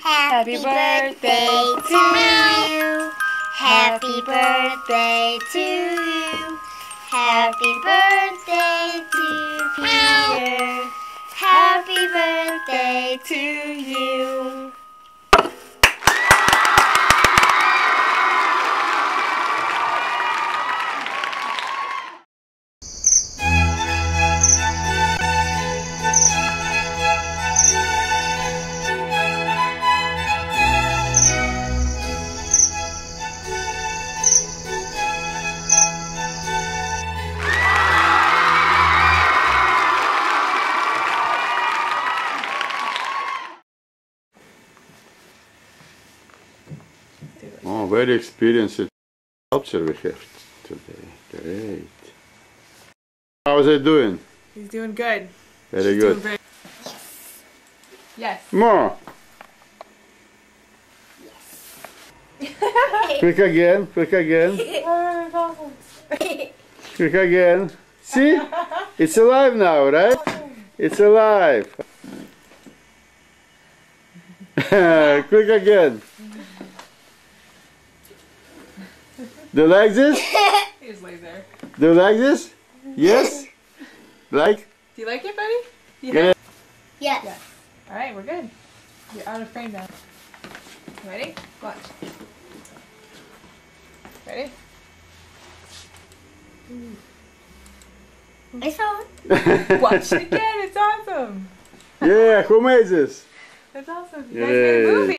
Happy birthday to you. Happy birthday to you. Happy birthday to Peter. Happy birthday to you. Oh, very experienced sculpture we have today. Great. How's it doing? He's doing good. Very She's good. Doing yes. More. Quick again. Quick again. Quick again. See? It's alive now, right? It's alive. Quick again. Do you like this? He just lays there. Do you like this? Yes? Like? Do you like it, buddy? Yeah. Yes. Yes. Alright, we're good. You're out of frame now. Ready? Watch. Ready? I saw it. Watch it again. It's awesome. Yeah, who made this? That's awesome. You guys made a movie.